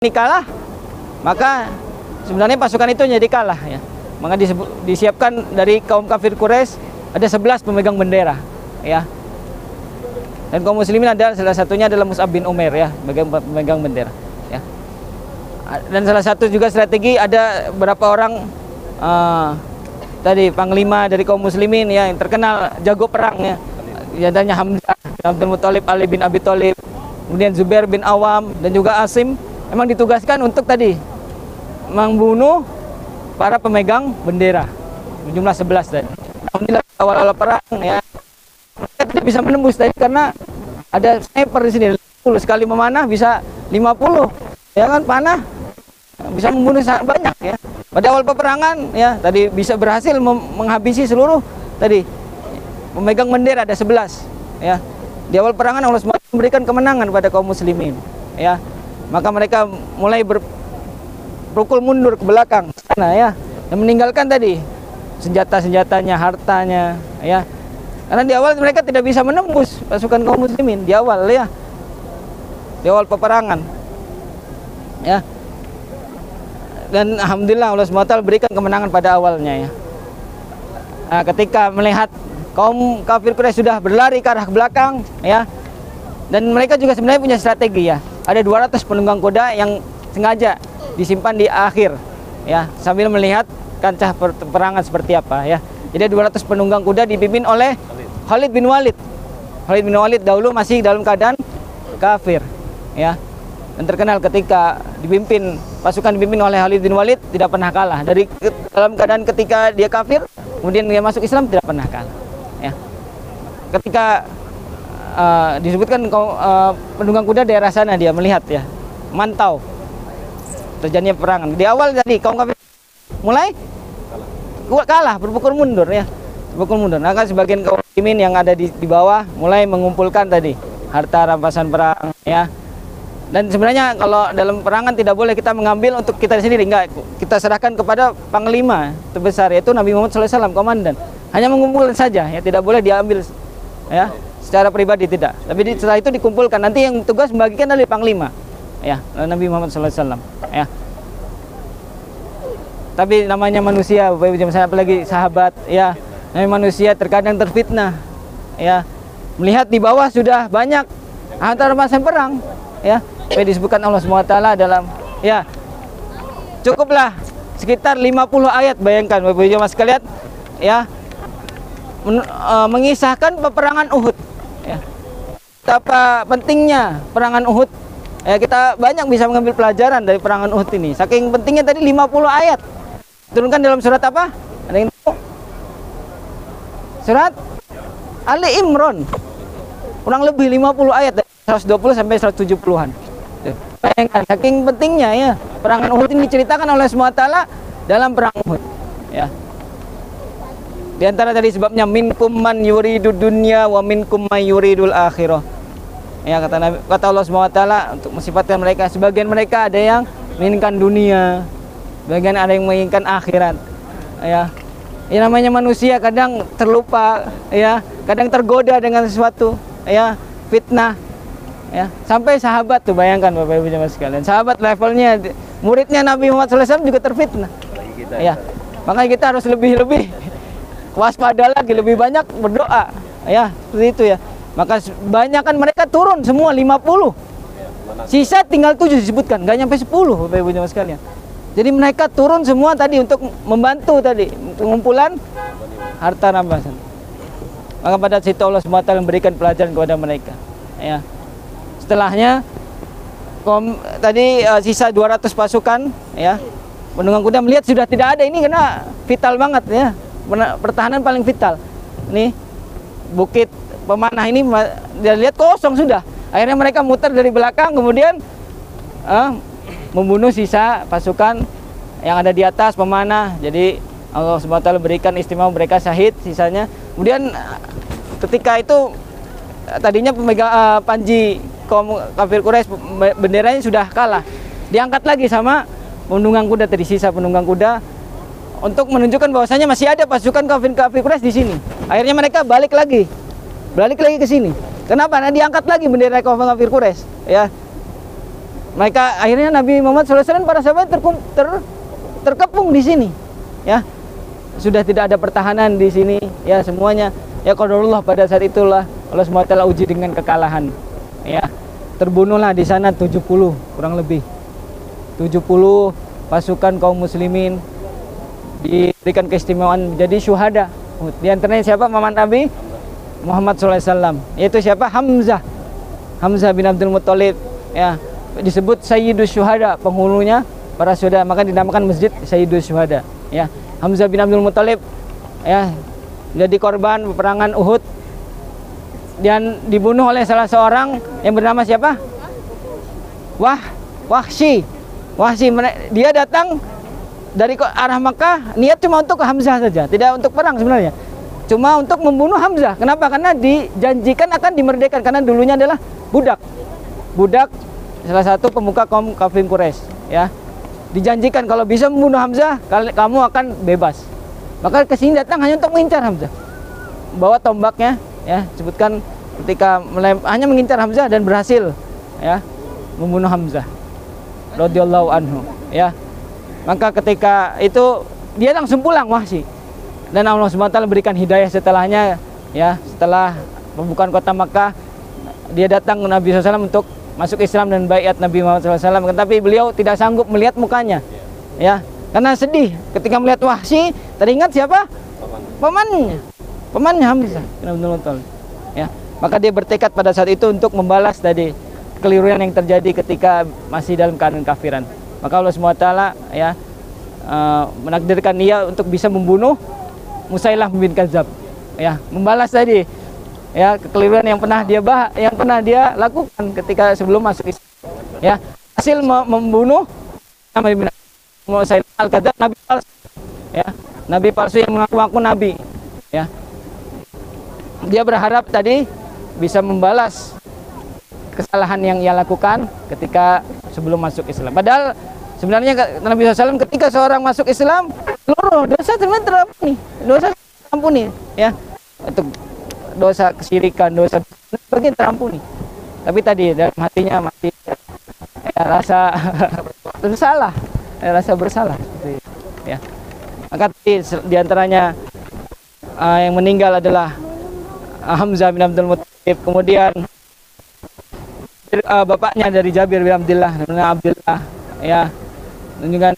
ini kalah, maka sebenarnya pasukan itu jadi kalah ya. Maka disiapkan dari kaum kafir Quraisy ada 11 pemegang bendera ya. Dan kaum muslimin ada salah satunya adalah Mus'ab bin Umair ya, pemegang bendera ya. Dan salah satu juga strategi ada beberapa orang tadi panglima dari kaum muslimin ya yang terkenal jago perang ya. Adanya Hamzah bin Abdul Muthalib, Ali bin Abi Thalib, kemudian Zubair bin Awam dan juga Asim memang ditugaskan untuk tadi membunuh para pemegang bendera jumlah 11 tadi. Alhamdulillah awal-awal perang ya mereka tidak bisa menembus tadi karena ada sniper di sini. 10 sekali memanah bisa 50 ya kan, panah bisa membunuh sangat banyak ya. Pada awal peperangan ya tadi bisa berhasil menghabisi seluruh tadi pemegang bendera ada 11 ya. Di awal perangan Allah SWT memberikan kemenangan pada kaum muslimin ya. Maka mereka mulai berpukul mundur ke belakang sana ya, dan meninggalkan tadi senjata-senjatanya, hartanya ya. Karena di awal mereka tidak bisa menembus pasukan kaum muslimin di awal ya. Di awal peperangan ya. Dan alhamdulillah Allah SWT berikan kemenangan pada awalnya ya. Nah, ketika melihat kaum kafir Quraisy sudah berlari ke arah belakang ya, dan mereka juga sebenarnya punya strategi ya. Ada 200 penunggang kuda yang sengaja disimpan di akhir ya, sambil melihat kancah peperangan seperti apa ya. Jadi 200 penunggang kuda dipimpin oleh Khalid bin Walid. Khalid bin Walid dahulu masih dalam keadaan kafir ya, dan terkenal ketika pasukan dipimpin oleh Khalid bin Walid tidak pernah kalah. Dari dalam keadaan ketika dia kafir, kemudian dia masuk Islam tidak pernah kalah ya. Ketika disebutkan penunggang kuda daerah sana dia melihat ya, mantau terjadinya peperangan. Di awal tadi kaum kafir mulai kalah, berpukul mundur ya, berpukul mundur. Nah, kan sebagian kaum muslimin yang ada di bawah mulai mengumpulkan tadi harta rampasan perang ya. Dan sebenarnya kalau dalam perangan tidak boleh kita mengambil untuk kita sendiri, enggak. Kita serahkan kepada panglima terbesar yaitu Nabi Muhammad SAW, komandan. Hanya mengumpulkan saja ya, tidak boleh diambil ya secara pribadi, tidak. Tapi setelah itu dikumpulkan, nanti yang tugas membagikan dari panglima ya, Nabi Muhammad SAW ya. Tapi namanya manusia, apalagi sahabat ya, namanya manusia terkadang terfitnah ya. Melihat di bawah sudah banyak harta rampasan perang ya, disebutkan Allah SWT dalam ya, cukuplah sekitar 50 ayat, bayangkan Bapak Ibu Mas sekalian ya, mengisahkan peperangan Uhud ya. Betapa pentingnya peperangan Uhud ya, kita banyak bisa mengambil pelajaran dari peperangan Uhud ini. Saking pentingnya tadi 50 ayat turunkan dalam surat apa? Ada yang tahu? Surat Ali Imran, kurang lebih 50 ayat dari 120 sampai 170-an. Bayangkan saking pentingnya ya, perangan Uhud ini diceritakan oleh SWT dalam perang Uhud ya. Di antara tadi sebabnya minkum man yuridud dunya wa minkum man yuridul akhirah. Ya, kata Allah SWT untuk mensifatkan mereka, sebagian mereka ada yang menginginkan dunia, sebagian ada yang menginginkan akhirat. Ya. Ya namanya manusia kadang terlupa ya, kadang tergoda dengan sesuatu ya, fitnah. Ya, sampai sahabat tuh, bayangkan Bapak Ibu jemaah sekalian, sahabat levelnya muridnya Nabi Muhammad SAW juga terfitnah. Ya. Makanya kita harus lebih waspada lagi, lebih banyak berdoa ya, seperti itu ya. Maka banyakkan mereka turun semua 50, sisa tinggal 7 disebutkan, nggak nyampe 10 Bapak Ibu jemaah sekalian. Jadi mereka turun semua tadi untuk membantu tadi pengumpulan harta rampasan. Maka pada situ Allah SWT memberikan pelajaran kepada mereka ya. Setelahnya tadi sisa 200 pasukan ya, penunggang kuda melihat sudah tidak ada ini, karena vital banget ya, pertahanan paling vital. Nih bukit pemanah ini dia lihat kosong sudah. Akhirnya mereka muter dari belakang, kemudian membunuh sisa pasukan yang ada di atas pemanah. Jadi Allah SWT berikan istimewa, mereka syahid sisanya. Kemudian ketika itu tadinya pemegang panji kaum kafir Quraisy, benderanya sudah kalah, diangkat lagi sama penunggang kuda tadi, sisa penunggang kuda, untuk menunjukkan bahwasanya masih ada pasukan kafir Quraisy di sini. Akhirnya mereka balik lagi ke sini. Kenapa? Nah, diangkat lagi bendera kaum kafir Quraisy ya. mereka akhirnya Nabi Muhammad SAW para sahabat terkepung di sini, ya. Sudah tidak ada pertahanan di sini, ya, semuanya ya qadarullah. Pada saat itulah Allah SWT uji dengan kekalahan, ya. Terbunuhlah di sana 70 kurang lebih 70 pasukan kaum muslimin, diberikan keistimewaan menjadi syuhada. Di antaranya siapa? Paman Nabi Muhammad SAW, yaitu siapa? Hamzah bin Abdul Muttalib, ya, disebut Sayyidus Syuhada, penghulunya para syuhada, maka dinamakan masjid Sayyidus Syuhada, ya. Hamzah bin Abdul Muttalib, ya, jadi korban peperangan Uhud dan dibunuh oleh salah seorang yang bernama siapa? Wahsy. Dia datang dari arah Makkah, niat cuma untuk Hamzah saja, tidak untuk perang sebenarnya, cuma untuk membunuh Hamzah. Kenapa? Karena dijanjikan akan dimerdekakan, karena dulunya adalah budak salah satu pemuka kaum kafir Quraisy, ya. Dijanjikan kalau bisa membunuh Hamzah, kamu akan bebas. Maka kesini datang hanya untuk mengincar Hamzah, bawa tombaknya, ya, sebutkan ketika hanya mengincar Hamzah dan berhasil, ya, membunuh Hamzah radhiyallahu anhu, ya. Maka ketika itu dia langsung pulang Wahsy, dan Allah SWT berikan hidayah setelahnya, ya. Setelah pembukaan kota Makkah, dia datang ke Nabi SAW untuk masuk Islam dan baiat Nabi Muhammad SAW. Tetapi beliau tidak sanggup melihat mukanya, ya, karena sedih ketika melihat Wahsy. Teringat siapa? Pamannya Hamzah bin Abdul Muttalib, ya. Maka dia bertekad pada saat itu untuk membalas tadi kekeliruan yang terjadi ketika masih dalam keadaan kafiran. Maka Allah SWT, ya, menakdirkan dia untuk bisa membunuh Musailah bin Kadzab, ya, membalas tadi, ya, kekeliruan yang pernah dia lakukan ketika sebelum masuk Islam, ya. Hasil membunuh Musailah al-Kadzab, nabi palsu, ya, nabi palsu yang mengaku-ngaku nabi, ya. Dia berharap tadi bisa membalas kesalahan yang ia lakukan ketika sebelum masuk Islam. Padahal sebenarnya Nabi SAW ketika seorang masuk Islam, seluruh dosa sebenarnya terampuni, ya. Untuk dosa kesyirikan, dosa bagian terampuni. Tapi tadi dalam hatinya masih, ya, rasa bersalah, rasa bersalah, ya. Maka di antaranya yang meninggal adalah Hamzah bin Abdul Muttalib, kemudian bapaknya dari Jabir bin Abdullah, namanya Abdullah, ya, dan juga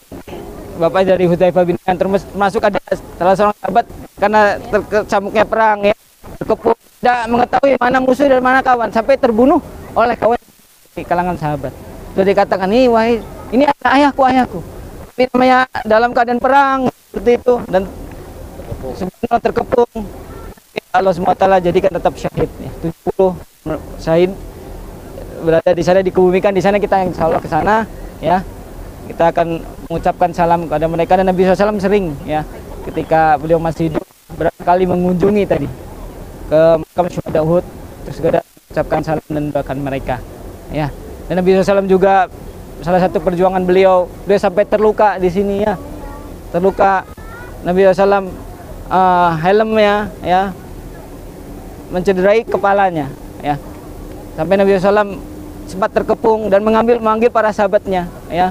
bapaknya dari Hudzaifah bin Yaman, termasuk ada salah seorang sahabat karena tercamuknya perang, ya, terkepung, tidak mengetahui mana musuh dan mana kawan, sampai terbunuh oleh kawan di kalangan sahabat. Sudah dikatakan, ini ayahku, tapi namanya dalam keadaan perang seperti itu dan sebenarnya terkepung, Allah SWT jadikan tetap syahid, ya. 70 syahid berada di sana, dikebumikan di sana. Kita insya Allah ke sana, ya, kita akan mengucapkan salam kepada mereka. Dan Nabi SAW sering, ya, ketika beliau masih hidup berapa kali mengunjungi tadi ke makam syuhada Uhud, terus juga mengucapkan salam dan doakan mereka, ya. Dan Nabi SAW juga salah satu perjuangan beliau sampai terluka di sini, ya, terluka. Nabi SAW helmnya, ya, mencederai kepalanya, ya, sampai Nabi SAW sempat terkepung dan memanggil para sahabatnya, ya.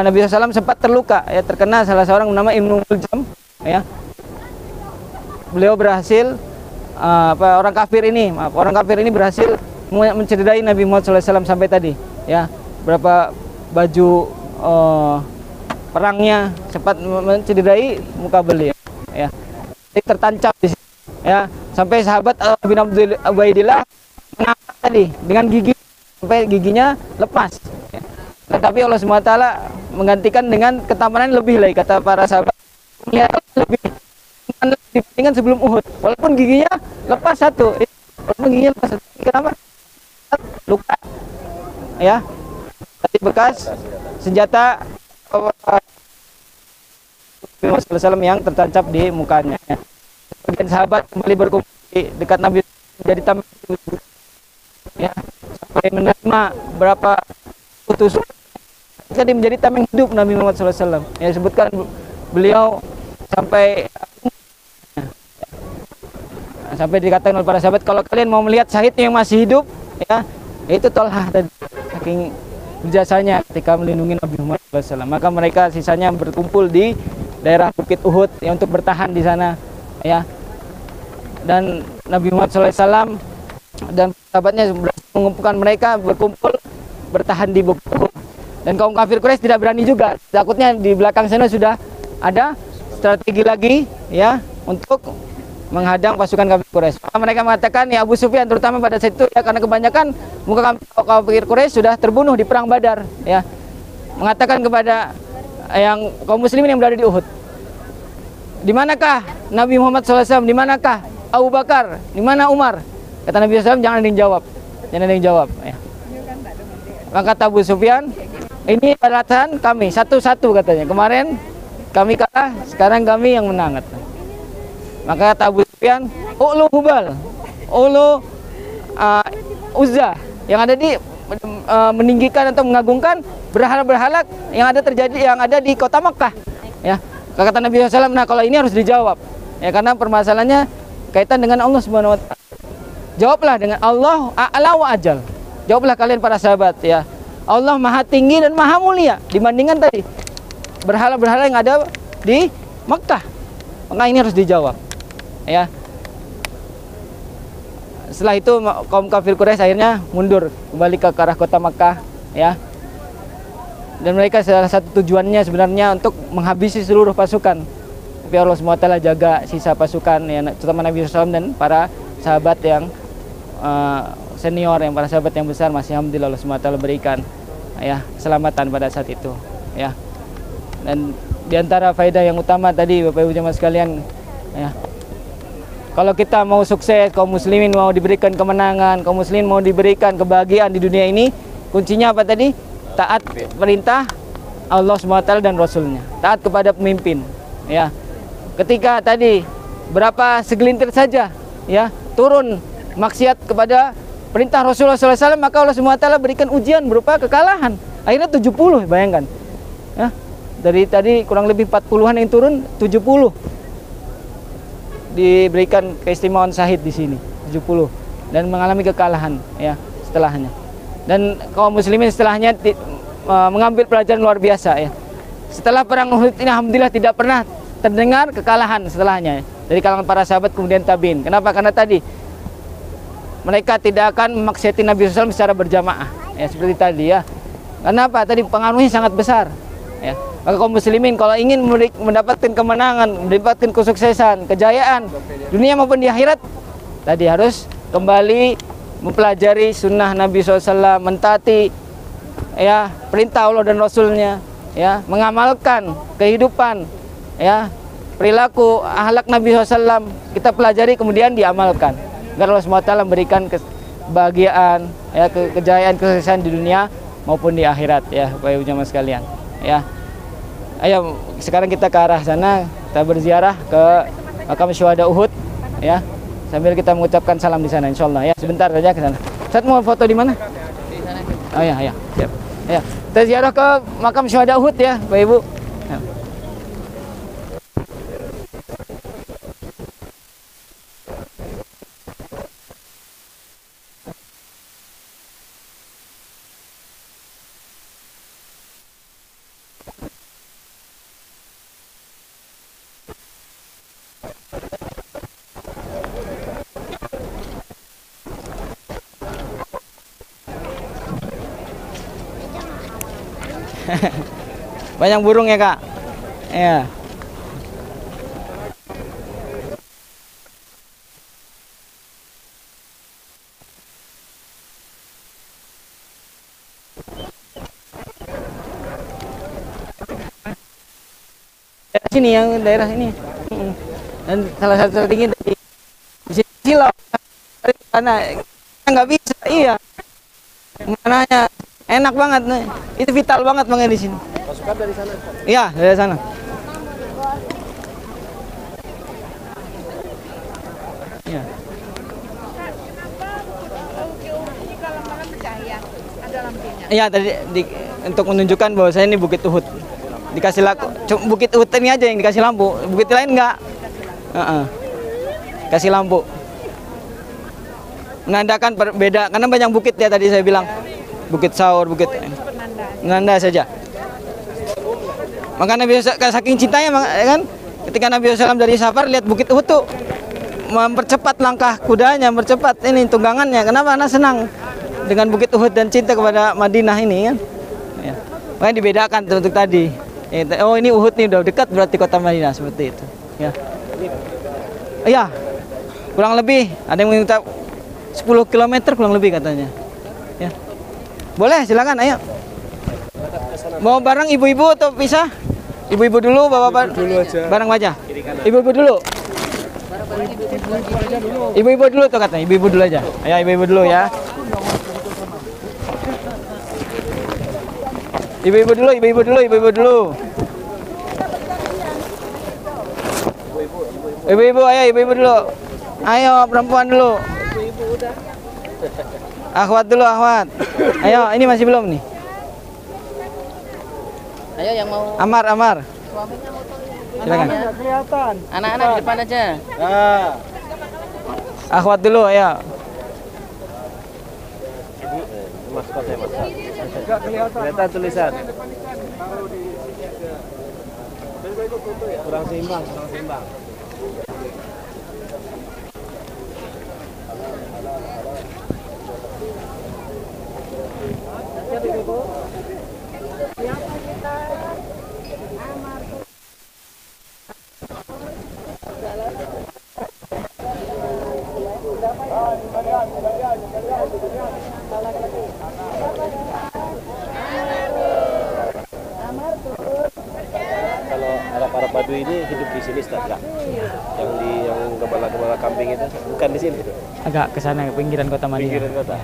Nabi SAW sempat terluka, ya, terkena salah seorang nama Ibnu Muljam, ya. Beliau berhasil orang kafir ini berhasil mencederai Nabi Muhammad SAW sampai tadi, ya, berapa baju perangnya sempat mencederai muka beliau, ya. Tertancap di sini, ya, sampai sahabat bin Abdul Ubaidillah mengangkat tadi dengan gigi sampai giginya lepas, ya. Tetapi Allah SWT menggantikan dengan ketampanan lebih lagi, kata para sahabat, melihat lebih dibandingkan sebelum Uhud, walaupun giginya lepas satu, kenapa? Luka, ya, tadi bekas senjata Rasulullah yang tertancap di mukanya, ya. Sebagian sahabat kembali berkumpul di dekat Nabi menjadi tameng, ya, sampai menerima berapa utusan, jadi menjadi tameng hidup Nabi Muhammad SAW, ya. Sebutkan beliau sampai dikatakan oleh para sahabat, kalau kalian mau melihat syahid yang masih hidup, ya, itu Tolhah tadi, saking jasanya ketika melindungi Nabi Muhammad SAW. Maka mereka sisanya berkumpul di daerah Bukit Uhud ya, untuk bertahan di sana ya. Dan Nabi Muhammad SAW dan sahabatnya mengumpulkan mereka berkumpul bertahan di Bukit Uhud. Dan kaum kafir Quraisy tidak berani juga, takutnya di belakang sana sudah ada strategi lagi ya untuk menghadang pasukan kafir Quraisy. Mereka mengatakan ya Abu Sufyan terutama pada saat itu ya, karena kebanyakan muka kafir Quraisy sudah terbunuh di perang Badar ya, mengatakan kepada yang kaum muslimin yang berada di Uhud, di manakah Nabi Muhammad SAW, di manakah Abu Bakar, di mana Umar? Kata Nabi SAW, jangan ada yang jawab, jangan ada yang jawab ya. Maka kata Abu Sufyan, ini balasan kami satu-satu katanya, kemarin kami kalah, sekarang kami yang menang katanya. Maka kata Abu Sufyan, Ulu Hubal, Ulu Uzza, yang ada di meninggikan atau mengagungkan berhala-berhala yang ada terjadi, yang ada di kota Makkah ya. Kata Nabi SAW, nah kalau ini harus dijawab ya, karena permasalahannya kaitan dengan Allah Subhanahu wa Ta'ala. Jawablah dengan Allah a'la wa ajal. Jawablah kalian para sahabat ya, Allah maha tinggi dan maha mulia dibandingkan tadi berhala-berhala yang ada di Makkah. Maka ini harus dijawab ya. Setelah itu kaum kafir Quraisy akhirnya mundur kembali ke arah kota Makkah ya. Dan mereka salah satu tujuannya sebenarnya untuk menghabisi seluruh pasukan. Tapi Allah SWT jaga sisa pasukan ya, terutama Nabi SAW dan para sahabat yang senior, yang para sahabat yang besar, masih alhamdulillah Allah SWT berikan ya keselamatan pada saat itu ya. Dan diantara faedah yang utama tadi Bapak Ibu jemaah sekalian ya, kalau kita mau sukses, kaum muslimin mau diberikan kemenangan, kaum muslimin mau diberikan kebahagiaan di dunia ini, kuncinya apa tadi? Taat perintah Allah SWT dan Rasulnya, taat kepada pemimpin ya. Ketika tadi berapa segelintir saja ya turun maksiat kepada perintah Rasulullah SAW, maka Allah SWT berikan ujian berupa kekalahan. Akhirnya 70, bayangkan ya. Dari tadi kurang lebih 40-an yang turun, 70 diberikan keistimewaan syahid di sini, 70, dan mengalami kekalahan ya setelahnya. Dan kaum muslimin setelahnya mengambil pelajaran luar biasa ya. Setelah perang Uhud ini alhamdulillah tidak pernah terdengar kekalahan setelahnya ya, dari kalangan para sahabat kemudian tabiin. Kenapa? Karena tadi mereka tidak akan memaksiati Nabi SAW secara berjamaah ya, seperti tadi ya. Kenapa? Tadi pengaruhnya sangat besar ya. Maka kaum muslimin kalau ingin mendapatkan kemenangan, mendapatkan kesuksesan, kejayaan dunia maupun di akhirat, tadi harus kembali mempelajari sunnah Nabi SAW, mentaati ya perintah Allah dan Rasulnya ya, mengamalkan kehidupan ya, perilaku akhlak Nabi SAW kita pelajari kemudian diamalkan agar Allah SWT memberikan kebahagiaan ya, kejayaan, kesuksesan di dunia maupun di akhirat ya Bapak Ibu jemaah sekalian ya. Ayo sekarang kita ke arah sana, kita berziarah ke makam syuhada Uhud ya, sambil kita mengucapkan salam di sana insyaallah ya. Sebentar saja ke sana. Ustaz mau foto di mana? Di sana. Oh ya, ya. Siap. Ya. Kita ziarah ke makam syuhada Uhud ya, Bapak Ibu. Ya. Banyak burung ya Kak ya. Sini yang daerah ini dan salah satu strategi di silau karena nggak bisa iya mananya enak banget nih, itu vital banget banget di sini. Pasukan dari sana? Iya, dari sana. Iya. Iya, tadi untuk menunjukkan bahwa saya ini Bukit Uhud. Dikasih lampu, Bukit Uhud ini aja yang dikasih lampu, bukit lain enggak. Kasih lampu. Menandakan berbeda, karena banyak bukit ya tadi saya bilang. Bukit Saur, bukit menanda saja. Maka Nabi saking cintanya kan, ketika Nabi SAW dari safar lihat Bukit Uhud tuh mempercepat langkah kudanya, mempercepat ini tunggangannya. Kenapa? Karena senang dengan Bukit Uhud dan cinta kepada Madinah ini kan. Ya. Makanya dibedakan untuk tadi. Oh ini Uhud nih udah dekat berarti kota Madinah seperti itu. Ya. Iya. Kurang lebih ada yang minta 10 km kurang lebih katanya. Ya. Boleh silakan ayo. Mau bareng ibu-ibu atau pisah? Ibu-ibu dulu, bapak-bapak dulu aja. Bareng aja. Ibu-ibu dulu. Ibu-ibu dulu tuh katanya, ibu-ibu dulu aja. Ayo ibu-ibu dulu ya. Ibu-ibu dulu, ibu-ibu dulu, ibu-ibu dulu. Ibu-ibu, ayo ibu-ibu dulu. Ayo perempuan dulu. Akhwat dulu, akhwat. Ayo, ini masih belum nih. Ayo yang mau Amar. Silakan. kelihatan. Anak-anak di depan aja. Nah. Akhwat dulu, ayo. Ibu, maskotnya mas. Enggak kelihatan tulisan. Kurang seimbang. Kalau Arab Baduy ini hidup di sini Ustaz, enggak? Yang gembala-gembala kambing itu bukan di sini. Agak ke sana ke pinggiran kota Madinah. Pinggiran kota.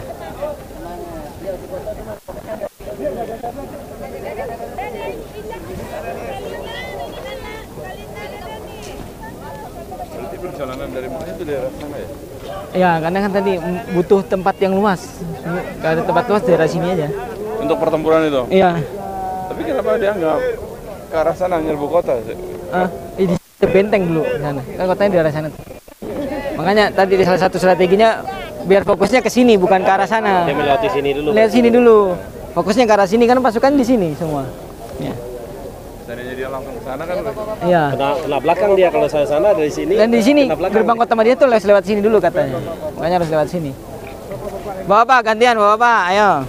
Berarti perjalanan dari mana itu daerah sana ya? Ya, karena kan tadi butuh tempat yang luas. Gak ada tempat luas daerah sini aja. Untuk pertempuran itu? Iya. Tapi kenapa dia nggak ke arah sana, nyerbu kota sih? Di benteng dulu di sana. Kan kotanya di arah sana. Makanya tadi salah satu strateginya biar fokusnya ke sini bukan ke arah sana. Dia melewati sini dulu. Lihat sini dulu. Fokusnya ke arah sini kan pasukan di sini semua. Ya. Tadinya dia langsung ke sana kan? Iya. Kena belakang dia kalau saya sana dari sini. Dan di sini kena belakang. gerbang kota Madinah tuh harus lewat sini dulu katanya. Makanya harus lewat sini. Bapak gantian, Bapak, ayo.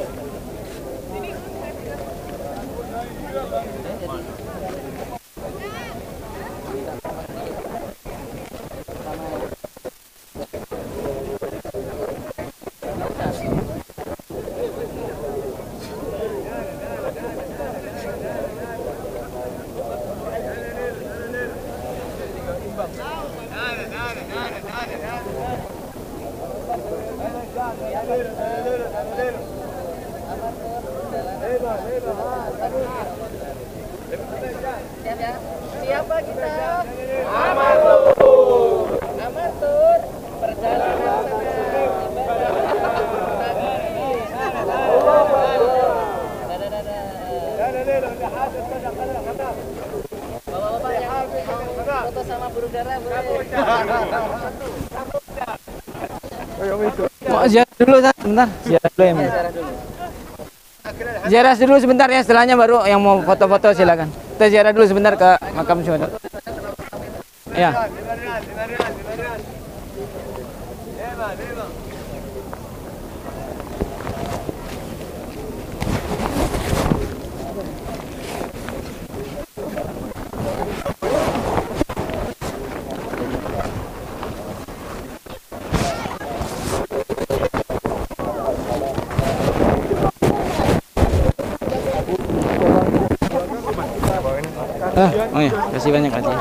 Siapa kita? Amatur. Perjalanan Bapak-bapak yang foto sama burung dara boleh. Mau ziarah dulu sebentar. Ziarah dulu ya. Ziarah dulu sebentar ya, setelahnya baru yang mau foto-foto silakan. Kita ziarah dulu sebentar ke makam syuhada. Ya. Oh ya, kasih banyak kasih.